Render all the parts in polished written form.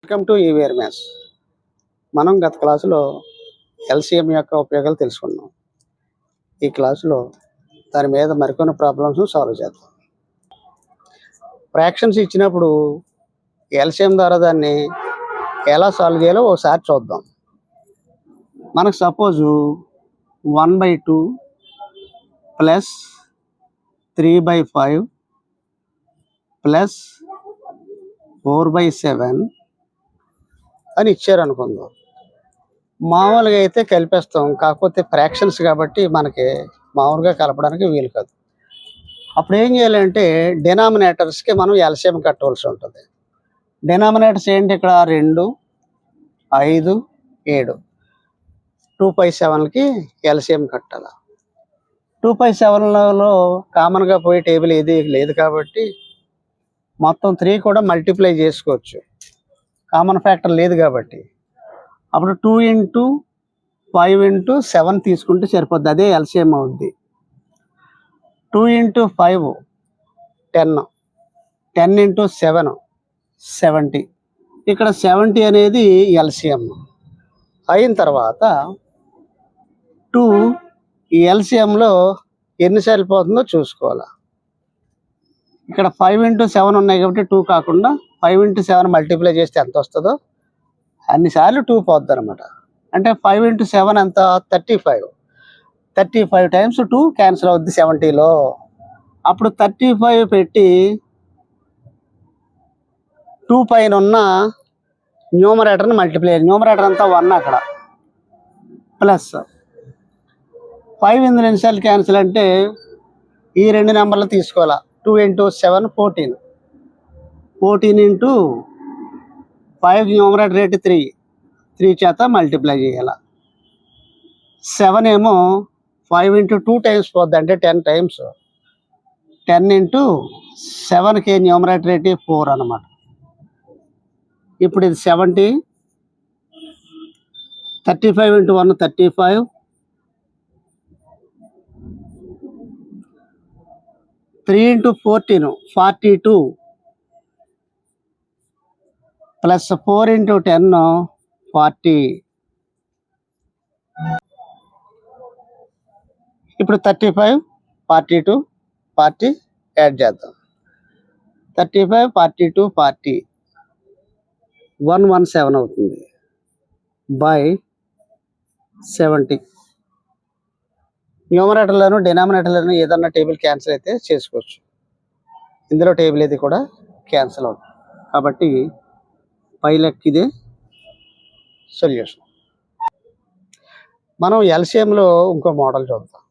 Welcome to EVR maths. మనం గత క్లాసులో ఎల్సిఎం యొక్క ఉపయోగాలు తెలుసుకున్నాం. ఈ క్లాసులో దాని మీద మరికొన్ని ప్రాబ్లమ్స్ సాల్వ్ చేద్దాం. ఫ్రాక్షన్స్ ఇచ్చినప్పుడు ఎల్సిఎం ద్వారా దాన్ని ఎలా సాల్వ్ చేయాలో ఒకసారి చూద్దాం. మనకు సపోజు 1/2 ప్లస్ 3/5 ప్లస్ 4/7 అని ఇచ్చారు అనుకుందాం. మామూలుగా అయితే కలిపేస్తాం, కాకపోతే ఫ్రాక్షన్స్ కాబట్టి మనకి మామూలుగా కలపడానికి వీలు కాదు. అప్పుడు ఏం చేయాలంటే డినామినేటర్స్కి మనం ఎల్సిఎం కట్టవలసి ఉంటుంది. డినామినేటర్స్ ఏంటి? ఇక్కడ 2, 5, 7 2/7కి ఎల్సిఎం కట్టాలి. 2/7లో కామన్గా పోయి టేబుల్ ఏది లేదు కాబట్టి మొత్తం 3 కూడా మల్టిప్లై చేసుకోవచ్చు, కామన్ ఫ్యాక్టర్ లేదు కాబట్టి. అప్పుడు 2 × 5 × 7 తీసుకుంటే సరిపోద్ది, అదే ఎల్సిఎం అవుద్ది. 2 × 5 10, 10 × 7 70. ఇక్కడ 70 అనేది ఎల్సిఎం అయిన తర్వాత 2 ఈ ఎల్సిఎంలో ఎన్నిసార్లు పోతుందో చూసుకోవాలి. ఇక్కడ 5 × 7 ఉన్నాయి కాబట్టి 2 కాకుండా 5 × 7 మల్టిప్లై చేస్తే ఎంత వస్తుందో అన్నిసార్లు 2 పోద్ది అనమాట. అంటే 5 × 7 ఎంత? 35. 35 టైమ్స్ 2 క్యాన్సిల్ అవుద్ది 70లో. అప్పుడు 35 పెట్టి 2 పైన ఉన్న న్యూమరేటర్ని మల్టిప్లై చేయాలి. న్యూమరేటర్ అంతా 1 అక్కడ ప్లస్ 5 ఇందులో ఎన్నిసార్లు క్యాన్సిల్ అంటే ఈ రెండు నెంబర్లు తీసుకోవాలా. 2 × 7 14, 14 × 5 న్యూమరేటర్ రేట్ 3 చేత మల్టిప్లై చేయాలి. 7 ఏమో 5 × 2 టైమ్స్ పోద్ది, అంటే 10 టైమ్స్. 10 × 7కి న్యూమరేటర్ రేట్ 4 అనమాట. ఇప్పుడు ఇది 70, 35 × 1 35, 3 × 14 42 ప్లస్ 4 × 10 40. ఇప్పుడు 35, 42, 40 యాడ్ చేద్దాం. 35, 42, 40 117 అవుతుంది బై 70. న్యూమరేటర్లను డినామినేటర్లను ఏదన్నా టేబుల్ క్యాన్సిల్ అయితే చేసుకోవచ్చు, ఇందులో టేబుల్ ఏది కూడా క్యాన్సిల్ అవుతుంది కాబట్టి పై లెక్క ఇదే సొల్యూషన్. మనం ఎల్సిఎంలో ఇంకో మోడల్ చూద్దాం.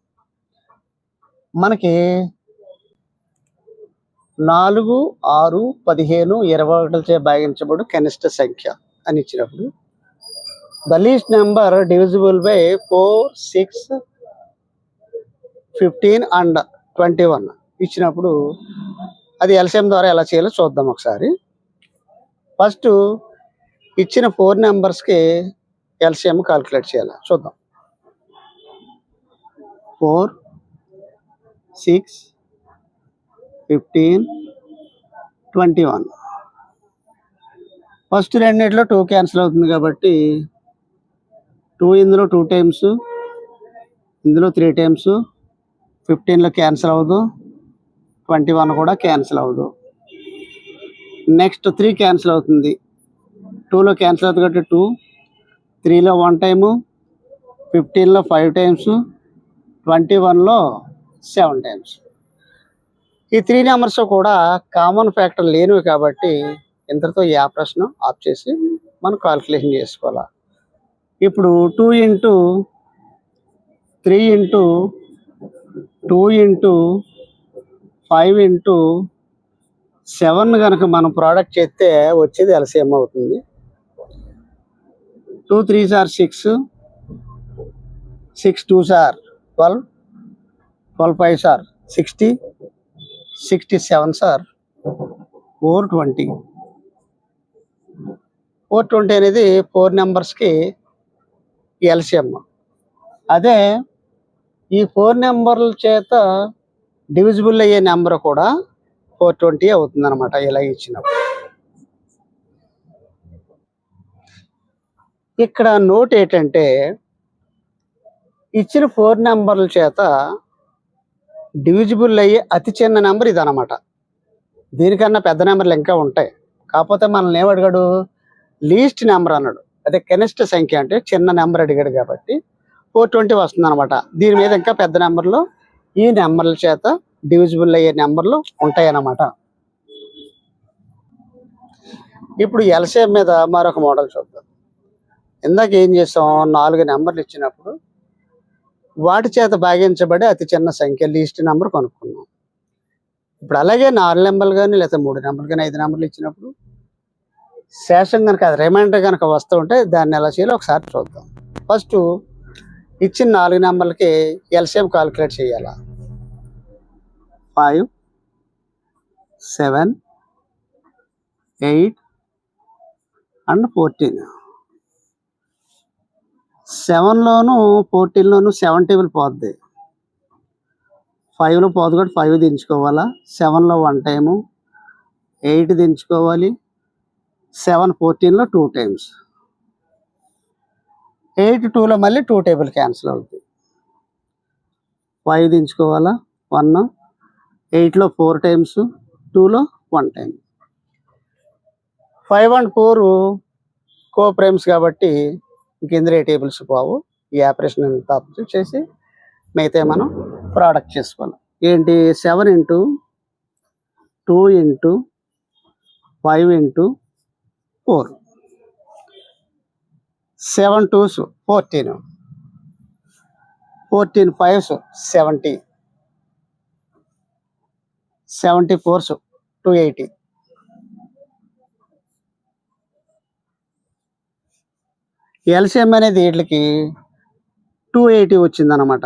మనకి 4, 6, 15, 21చే భాగించబడు కనిష్ట సంఖ్య అని ఇచ్చినప్పుడు the least number divisible by 4, 6, 15 and 21 ఇచ్చినప్పుడు అది ఎల్సిఎం ద్వారా ఎలా చేయాలో చూద్దాం ఒకసారి. ఫస్ట్ ఇచ్చిన 4 నెంబర్స్కి ఎల్సిఎం కాల్కులేట్ చేయాలి, చూద్దాం. 4, 6, 15, 21. ఫస్ట్ రెండిట్లో 2 క్యాన్సిల్ అవుతుంది కాబట్టి 2 ఇందులో 2 టైమ్స్, ఇందులో 3 టైమ్స్. 15లో క్యాన్సిల్ అవ్వదు, 21 కూడా క్యాన్సిల్ అవ్వదు. నెక్స్ట్ 3 క్యాన్సిల్ అవుతుంది, 2లో క్యాన్సిల్ అవుతుంది కాబట్టి 2, 3లో 1 టైము, 15లో 5 టైమ్స్, 21లో 7 టైమ్స్. ఈ 3 నెంబర్స్ కూడా కామన్ ఫ్యాక్టర్ లేనివి కాబట్టి ఇంతటితో ఈ ఆపరేషన్ ఆఫ్ చేసి మనం కాల్కులేషన్ చేసుకోవాలి. ఇప్పుడు 2 × 3 × 2 × 5 × 7 కనుక మనం ప్రోడక్ట్ చేస్తే వచ్చేది ఎల్సిఎం అవుతుంది. 2 3s are 6, 6 2s are 12, 12 5s are 60, 67s are 420. 420 అనేది 4 నెంబర్స్కి ఎల్సిఎం. అదే ఈ 4 నెంబర్ల చేత డివిజిబుల్ అయ్యే నెంబర్ కూడా 420 అవుతుంది అనమాట ఇలా ఇచ్చినప్పుడు. ఇక్కడ నోట్ ఏంటంటే ఇచ్చిన 4 నెంబర్ల చేత డివిజిబుల్ అయ్యే అతి చిన్న నెంబర్ ఇది అనమాట. దీనికన్నా పెద్ద నెంబర్లు ఇంకా ఉంటాయి. కాకపోతే మనల్ని ఏమడిగాడు, లీస్ట్ నెంబర్ అన్నాడు. అదే కనిష్ట సంఖ్య అంటే చిన్న నెంబర్ అడిగాడు కాబట్టి 420 వస్తుంది అనమాట. దీని మీద ఇంకా పెద్ద నెంబర్లు ఈ నెంబర్ల చేత డివిజిబుల్ అయ్యే నెంబర్లు ఉంటాయి అన్నమాట. ఇప్పుడు ఎల్సిఎం మీద మరొక మోడల్ చూద్దాం. ఇందాక ఏం చేసాం, 4 నెంబర్లు ఇచ్చినప్పుడు వాటి చేత భాగించబడే అతి చిన్న సంఖ్య లీస్ట్ నెంబర్ కనుక్కున్నాం. ఇప్పుడు అలాగే 4 నెంబర్లు కానీ లేదా 3 నెంబర్లు కానీ 5 నెంబర్లు ఇచ్చినప్పుడు శేషం కనుక అది రిమైండర్ కనుక వస్తూ ఉంటే దాన్ని ఎలా చేయాలో ఒకసారి చూద్దాం. ఫస్ట్ ఇచ్చిన 4 నెంబర్లకి ఎల్సిఎం కాలిక్యులేట్ చేయాలా. 5, 7, 8 అండ్ 14. 7లోను 14లోను 7 టేబుల్ పోద్ది. 5లో పోదు కూడా 5 దించుకోవాలా. 7లో 1 టైము, 8 దించుకోవాలి. 7 14లో 2 టైమ్స్. 8 2లో మళ్ళీ 2 టేబుల్ క్యాన్సిల్ అవుతుంది. 5 దించుకోవాలా 1, 8లో 4 టైమ్స్, 2లో 1 టైం. 5 and 4 కో ప్రైమ్స్ కాబట్టి ఇంకెందులో ఏ టేబుల్స్ పోవు. ఈ ఆపరేషన్ అంతా అబ్జర్వ్ చేసి మిగతా మనం ప్రోడక్ట్ చేసుకోవాలి. ఏంటి, 7 into 2 into 5 into 4. 7 2s 14, 14 5s 70, 74s 280. LCM అనేది వీటికి 280 వచ్చిందనమాట.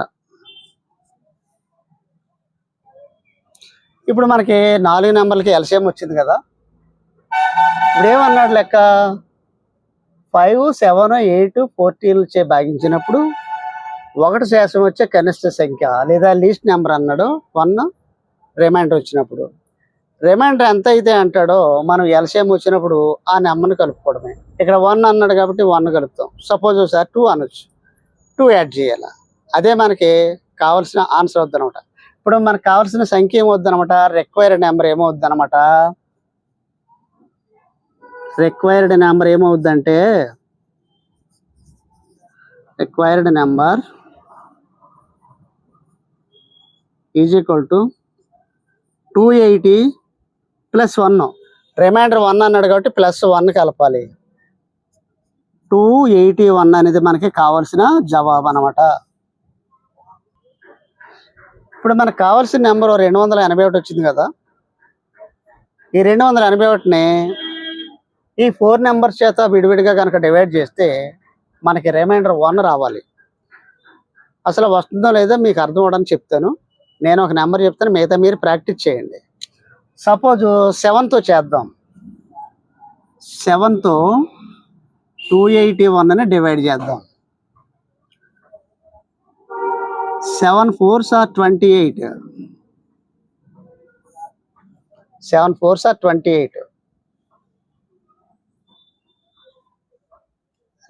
ఇప్పుడు మనకి 4 నెంబర్లకి ఎల్సిఎం వచ్చింది కదా. ఇప్పుడు ఏమన్నాడు లెక్క, 5, 7, 8, 14 చే భాగించినప్పుడు 1 శేషం వచ్చే కనిష్ట సంఖ్య లేదా లీస్ట్ నెంబర్ అన్నాడు. 1 రిమైండర్ వచ్చినప్పుడు రిమైండర్ ఎంత అయితే అంటాడో మనం ఎల్సిఎం వచ్చినప్పుడు ఆ నెంబర్ని కలుపుకోవడమే. ఇక్కడ 1 అన్నాడు కాబట్టి 1 కలుపుతాం. సపోజ్ ఒకసారి 2 అనొచ్చు, 2 యాడ్ చేయాలి. అదే మనకి కావాల్సిన ఆన్సర్ వద్దనమాట. ఇప్పుడు మనకు కావాల్సిన సంఖ్య ఏమవుద్దనమాట, రిక్వైర్డ్ నెంబర్ ఏమవుద్దనమాట. రిక్వైర్డ్ నెంబర్ ఏమవుద్దంటే required number is equal to 280 + 1. Remainder 1 అన్నాడు కాబట్టి +1 కలపాలి. 281 అనేది మనకి కావాల్సిన జవాబు అనమాట. ఇప్పుడు మనకు కావాల్సిన నెంబర్ 281 వచ్చింది కదా. ఈ 281ని ఈ 4 నెంబర్స్ చేత విడివిడిగా కనుక డివైడ్ చేస్తే మనకి రిమైండర్ 1 రావాలి. అసలు వస్తుందో లేదో మీకు అర్థం అవడానికి చెప్తాను. నేను ఒక నెంబర్ చెప్తాను, మిగతా మీరు ప్రాక్టీస్ చేయండి. సపోజ్ 7తో చేద్దాం. 7తో 281ని డివైడ్ చేద్దాం. 7 4s are 28. 7 4s are 28.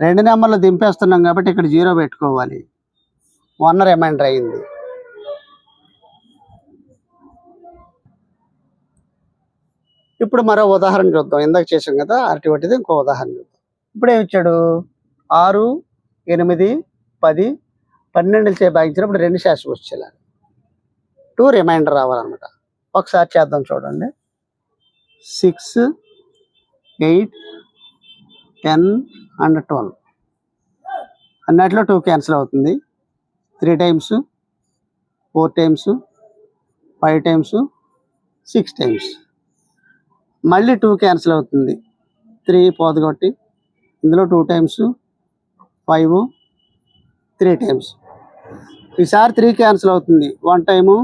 2 నెంబర్లు దింపేస్తున్నాం కాబట్టి ఇక్కడ 0 పెట్టుకోవాలి. 1 రిమైండర్ అయింది. ఇప్పుడు మరో ఉదాహరణ చూద్దాం. ఇందాక చేసాం కదా అరటివటిది, ఇంకో ఉదాహరణ చూద్దాం. ఇప్పుడు ఏమి ఇచ్చాడు, 6, 8, 10, 12 చే భాగించినప్పుడు 2 శేషం వచ్చేలా 2 రిమైండర్ రావాలన్నమాట. ఒకసారి చేద్దాం చూడండి. 6, 8, 10 and 12 అన్నట్లో 2 క్యాన్సిల్ అవుతుంది. 3 టైమ్స్, 4 టైమ్స్, 5 టైమ్స్, 6 టైమ్స్. మళ్ళీ 2 క్యాన్సిల్ అవుతుంది. 3 పోదు కాబట్టి ఇందులో 2 టైమ్స్, 5, 3 టైమ్స్. ఈసారి 3 క్యాన్సిల్ అవుతుంది. 1 టైము,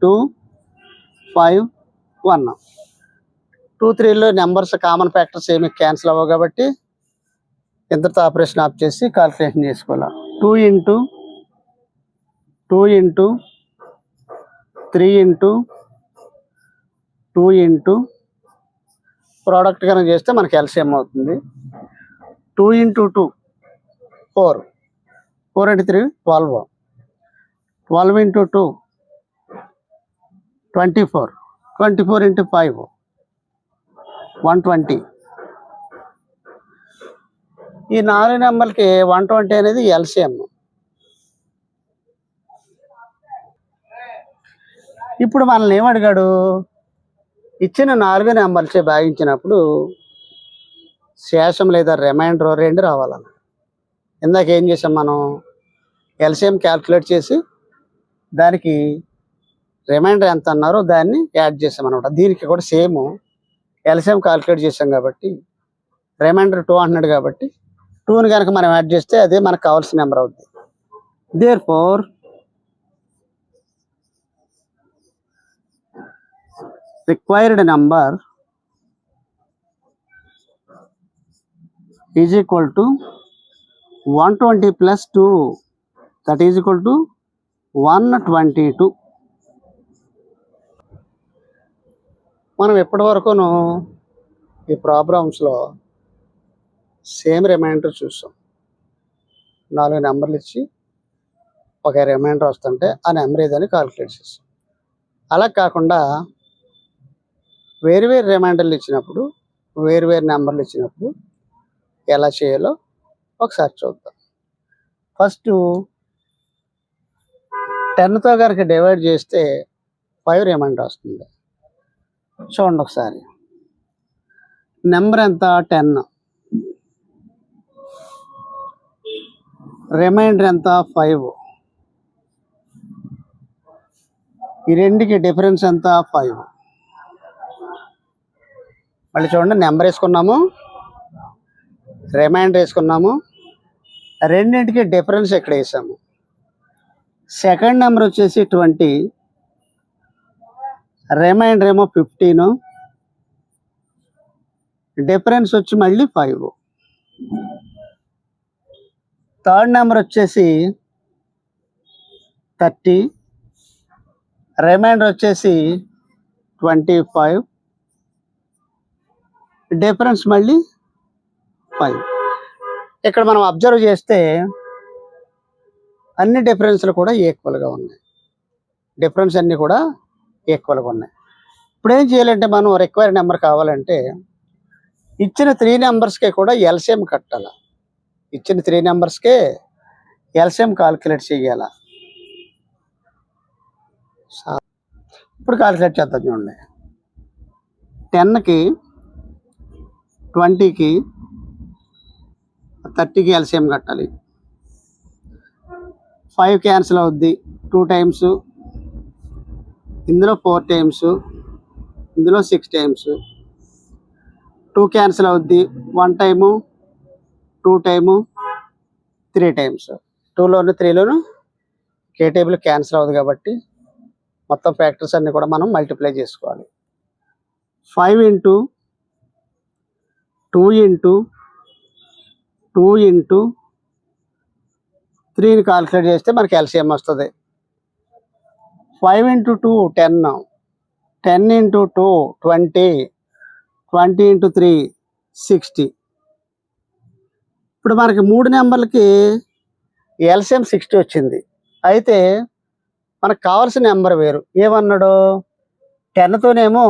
2, 5, 1. 2 3లో నెంబర్స్ కామన్ ఫ్యాక్టర్స్ ఏమి క్యాన్సిల్ అవ్వవు కాబట్టి ఇంతటితో ఆపరేషన్ ఆఫ్ చేసి కాల్కులేషన్ చేసుకోవాలి. 2 into 3 into 2 into ప్రోడక్ట్ కనుక చేస్తే మనకి ఎల్సిఎం అవుతుంది. 2 into 2 4. 4 into 3, 12. 12 into 2, 24. 24 into 5, 120. ఈ 4 నెంబర్లకి 120 అనేది ఎల్సిఎం. ఇప్పుడు మనల్ని ఏమడిగాడు, ఇచ్చిన 4 నెంబర్లచే భాగించినప్పుడు శేషం లేదా రిమైండర్ 2 రావాలన్న. ఇందాక ఏం చేసాం మనం, ఎల్సిఎం క్యాల్కులేట్ చేసి దానికి రిమైండర్ ఎంత అన్నారో దాన్ని యాడ్ చేసాం అనమాట. దీనికి కూడా సేమ్ ఎల్సిఎం క్యాల్కులేట్ చేసాం కాబట్టి రిమైండర్ 2 అంటున్నాడు కాబట్టి 2ని కనుక మనం యాడ్ చేస్తే అదే మనకు కావాల్సిన నెంబర్ అవుతుంది. Therefore required number is equal to 120 plus 2, that is equal to 122. మనం ఎప్పటి వరకును ఈ ప్రాబ్లమ్స్లో సేమ్ రిమైండర్ చూసాం. 4 నెంబర్లు ఇచ్చి ఒక రిమైండర్ వస్తుంటే ఆ నెంబర్ ఏదని కాల్కులేట్ చేస్తాం. అలా కాకుండా వేరు రిమైండర్లు ఇచ్చినప్పుడు, వేరు నెంబర్లు ఇచ్చినప్పుడు ఎలా చేయాలో ఒకసారి చూద్దాం. ఫస్ట్ 10తో కనుక డివైడ్ చేస్తే 5 రిమైండర్ వస్తుంది. చూడండి ఒకసారి, నెంబర్ ఎంత 10, రిమైండర్ ఎంత 5, ఈ రెండుకి డిఫరెన్స్ ఎంత 5. మళ్ళీ చూడండి, నెంబర్ వేసుకున్నాము, రిమైండర్ వేసుకున్నాము, రెండింటికి డిఫరెన్స్ ఎక్కడ వేసాము. సెకండ్ నెంబర్ వచ్చేసి 20, రిమైండర్ ఏమో 15, డిఫరెన్స్ వచ్చి మళ్ళీ 5. థర్డ్ నెంబర్ వచ్చేసి 30, రిమైండర్ వచ్చేసి 25, డిఫరెన్స్ మళ్ళీ 5. ఇక్కడ మనం అబ్జర్వ్ చేస్తే అన్ని డిఫరెన్స్లు కూడా ఈక్వల్గా ఉన్నాయి. డిఫరెన్స్ అన్నీ కూడా ఈక్వల్గా ఉన్నాయి. ఇప్పుడు ఏం చేయాలంటే, మనం రిక్వైర్డ్ నెంబర్ కావాలంటే ఇచ్చిన 3 నెంబర్స్కే కూడా ఎల్సిఎం కట్టాలి. ఇచ్చిన 3 నెంబర్స్కే ఎల్సిఎం కాల్కులేట్ చేయాలి. ఇప్పుడు కాల్కులేట్ చేద్దాం. చూడండి, 10కి 20కి 30కి ఎల్సిఎం కట్టాలి. 5 క్యాన్సిల్ అవుద్ది 2 టైమ్స్, ఇందులో 4 టైమ్స్, ఇందులో 6 టైమ్స్. 2 క్యాన్సిల్ అవుద్ది 1 టైము, 2 టైము, 3 టైమ్స్. 2లోను 3లోను కే టేబుల్ క్యాన్సిల్ అవుతుంది కాబట్టి మొత్తం ఫ్యాక్టర్స్ అన్నీ కూడా మనం మల్టిప్లై చేసుకోవాలి. 5 ఇంటూ 2 ఇంటూ 2 ఇంటూ 3ని కాల్కులేట్ చేస్తే మనకి ఎల్సిఎం వస్తుంది. 5 ఇంటూ 2 10, 10 ఇంటూ 2 20, 20 ఇంటూ 3 60. ఇప్పుడు మనకి 3 నెంబర్లకి ఎల్సిఎం 60 వచ్చింది. అయితే మనకు కావాల్సిన నెంబర్ వేరు. ఏమన్నాడు, 10తోనేమో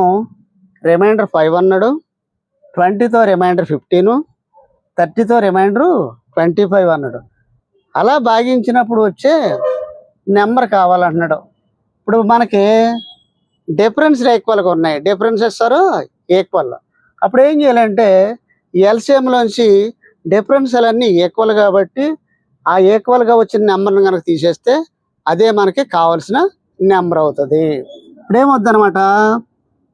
రిమైండర్ 5 అన్నాడు, 20తో రిమైండర్ 15, 30తో రిమైండరు 25 అన్నాడు. అలా భాగించినప్పుడు వచ్చే నెంబర్ కావాలంటున్నాడు. ఇప్పుడు మనకి డిఫరెన్స్ ఈక్వల్గా ఉన్నాయి, డిఫరెన్సెస్ ఆర్ ఈక్వల్. అప్పుడు ఏం చేయాలంటే ఎల్సిఎంలోంచి డిఫరెన్స్లన్నీ ఈక్వల్ కాబట్టి ఆ ఈక్వల్గా వచ్చిన నెంబర్ని కనుక తీసేస్తే అదే మనకి కావాల్సిన నెంబర్ అవుతుంది. ఇప్పుడేమొద్దనమాట,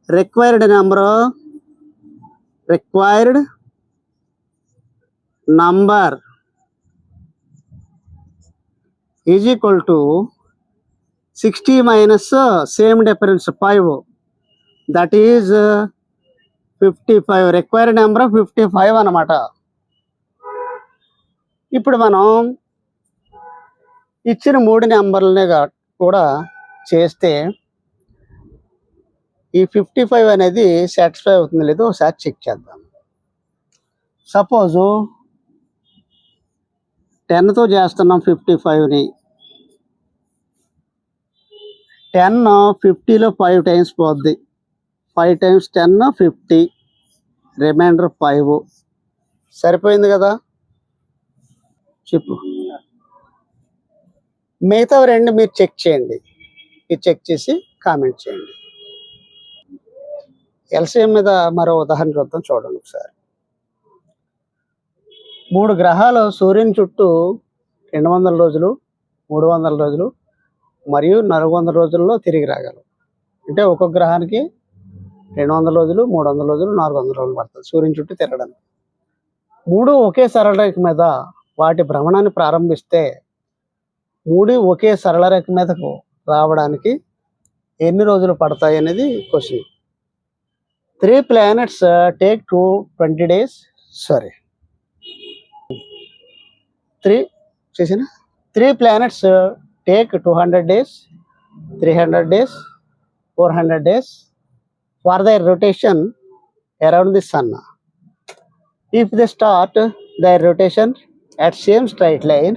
required number, required number is equal to 60 minus same difference 5, that is 55. Required number 55 అన్నమాట. ఇప్పుడు మనం ఇచ్చిన 3 నెంబర్లనే కూడా చేస్తే ఈ 55 అనేది సాటిస్ఫై అవుతుంది లేదో ఒకసారి చెక్ చేద్దాం. సపోజు 10తో చేస్తున్నాం 55ని. 10 50లో 5 టైమ్స్ పోద్ది. 5 times 10 50, రిమైండర్ 5. సరిపోయింది కదా? చెప్పు. మిగతా రెండు మీరు చెక్ చేయండి. ఇది చెక్ చేసి కామెంట్ చేయండి. ఎల్సిఎం మీద మరో ఉదాహరణ చూద్దాం, చూడండి ఒకసారి. 3 గ్రహాలు సూర్యుని చుట్టూ 200 రోజులు, 300 రోజులు మరియు 400 రోజుల్లో తిరిగి రాగలవు. అంటే ఒక్కొక్క గ్రహానికి 200 రోజులు, 300 రోజులు, 400 రోజులు పడుతుంది సూర్యుని చుట్టూ తిరగడానికి. 3 ఒకే సరళ రేఖ మీద వాటి భ్రమణాన్ని ప్రారంభిస్తే 3 ఒకే సరళ రేఖ మీదకు రావడానికి ఎన్ని రోజులు పడతాయి అనేది question. 3 planets take 20 days. Sorry, 3 planets take 200 days, 300 days, 400 days for their rotation around the sun. If they start their rotation at same straight line,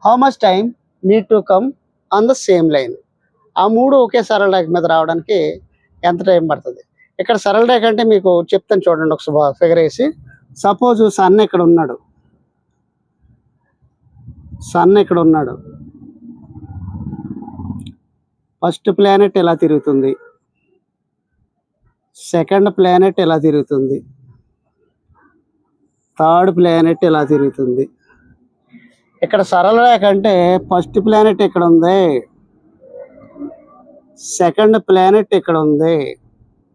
how much time need to come on the same line? ఆ 3 ఒకే సరళ రేఖ మీద రావడానికి ఎంత time పడుతుంది? ఇక్కడ సరళ రేఖ అంటే మీకు చెప్తాను చూడండి, ఒకసారి ఫిగర్ వేసి. సపోజ్ సన్ ఇక్కడ ఉన్నాడు, ఫస్ట్ ప్లానెట్ ఎలా తిరుగుతుంది, సెకండ్ ప్లానెట్ ఎలా తిరుగుతుంది, థర్డ్ ప్లానెట్ ఎలా తిరుగుతుంది. ఇక్కడ సరళ రేఖ అంటే ఫస్ట్ ప్లానెట్ ఇక్కడ ఉంది, సెకండ్ ప్లానెట్ ఇక్కడ ఉంది,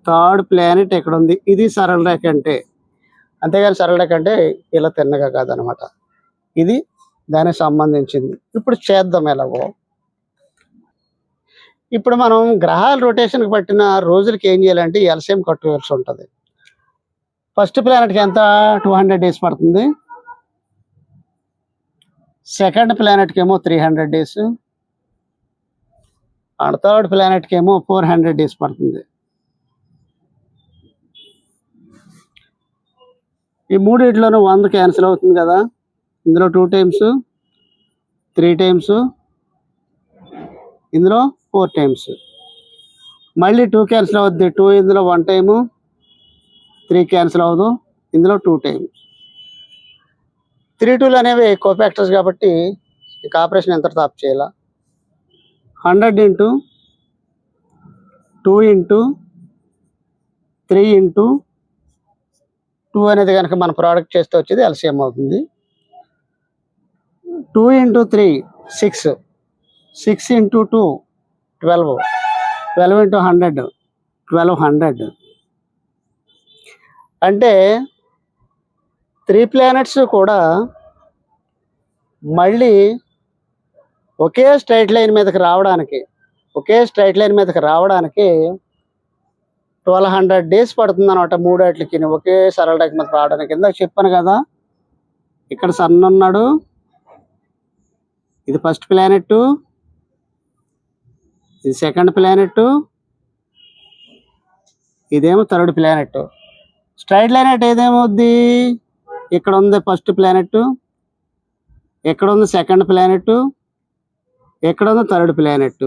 థర్డ్ ప్లానెట్ ఎక్కడ ఉంది. ఇది సరళ రేఖ అంటే. అంతేగాని సరళ రేఖ అంటే ఇలా తిన్నగా కాదనమాట. ఇది దానికి సంబంధించింది. ఇప్పుడు చేద్దాం ఎలాగో. ఇప్పుడు మనం గ్రహాల రొటేషన్కి పట్టిన రోజులకి ఏం చేయాలంటే ఎల్సిఎం కట్టుకోవాల్సి ఉంటుంది. ఫస్ట్ ప్లానెట్కి ఎంత 200 days పడుతుంది, సెకండ్ ప్లానెట్కి ఏమో 300 days, అండ్ థర్డ్ ప్లానెట్కి ఏమో 400 days పడుతుంది. ఈ మూడిట్లోనూ 100 క్యాన్సిల్ అవుతుంది కదా. ఇందులో 2 times, 3 times, ఇందులో 4 times. మళ్ళీ 2 క్యాన్సిల్ అవుద్ది. 2 ఇందులో 1 time, 3 క్యాన్సిల్ అవ్వదు, ఇందులో 2 times. 3 2లు అనేవి కోఫాక్టర్స్ కాబట్టి ఇక ఆపరేషన్ ఎంత తాప్ చేయాల. 100 into 2 into 3 into 2 అనేది కనుక మన ప్రోడక్ట్ చేస్తే వచ్చేది ఎల్సిఎం అవుతుంది. 2 into 3 6, 6 into 2 12, 12 into 100 1200. అంటే 3 planets కూడా మళ్ళీ ఒకే స్ట్రైట్ లైన్ మీదకి రావడానికి 1200 days పడుతుంది అనమాట. 3 వాటికి ఒకే సరళ రేఖ మీద రావడానికి. ఇందాక చెప్పాను కదా, ఇక్కడ సన్ ఉన్నాడు, ఇది ఫస్ట్ ప్లానెట్, ఇది సెకండ్ ప్లానెట్, ఇదేమో థర్డ్ ప్లానెట్. స్ట్రైట్ లైన్ అంటే ఏదేమవుద్ది, ఇక్కడ ఉంది ఫస్ట్ ప్లానెట్, ఎక్కడ ఉంది సెకండ్ ప్లానెట్, ఎక్కడ ఉంది థర్డ్ ప్లానెట్.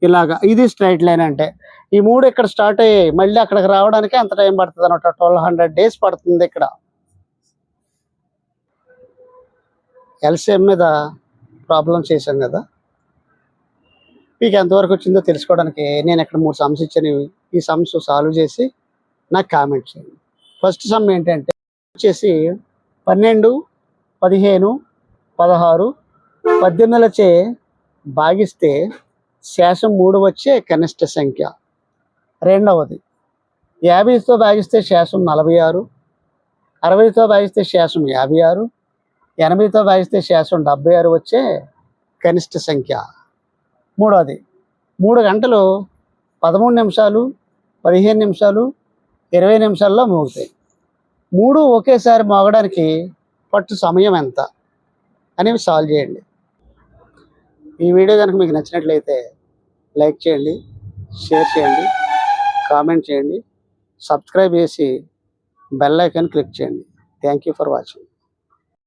ఇలాగా ఇది స్ట్రైట్ లైన్ అంటే. ఈ 3 ఇక్కడ స్టార్ట్ అయ్యాయి, మళ్ళీ అక్కడికి రావడానికి ఎంత టైం పడుతుంది అనమాట. 1200 days పడుతుంది. ఇక్కడ ఎల్సిఎం మీద ప్రాబ్లం చేశాం కదా, మీకు ఎంతవరకు వచ్చిందో తెలుసుకోవడానికి నేను ఇక్కడ 3 సమ్స్ ఇచ్చాను. ఈ సమ్స్ సాల్వ్ చేసి నాకు కామెంట్ చేయండి. ఫస్ట్ సమ్ ఏంటంటే వచ్చేసి 12, 15, 16, 18లచే భాగిస్తే శేషం 3 వచ్చే కనిష్ట సంఖ్య. రెండవది 50తో భాగిస్తే శేషం 46, 60తో భాగిస్తే శేషం 56, 80తో భాగిస్తే శేషం 76 వచ్చే కనిష్ట సంఖ్య. మూడవది 3 గంటలు 13 నిమిషాలు, 15 నిమిషాలు, 20 నిమిషాల్లో మోగుతాయి. 3 ఒకేసారి మోగడానికి పట్టు సమయం ఎంత అనేవి సాల్వ్ చేయండి. ఈ వీడియో కనుక మీకు నచ్చినట్లయితే లైక్ చేయండి, షేర్ చేయండి, కామెంట్ చేయండి, సబ్స్క్రైబ్ చేసి బెల్ ఐకాన్ క్లిక్ చేయండి. Thank you for watching.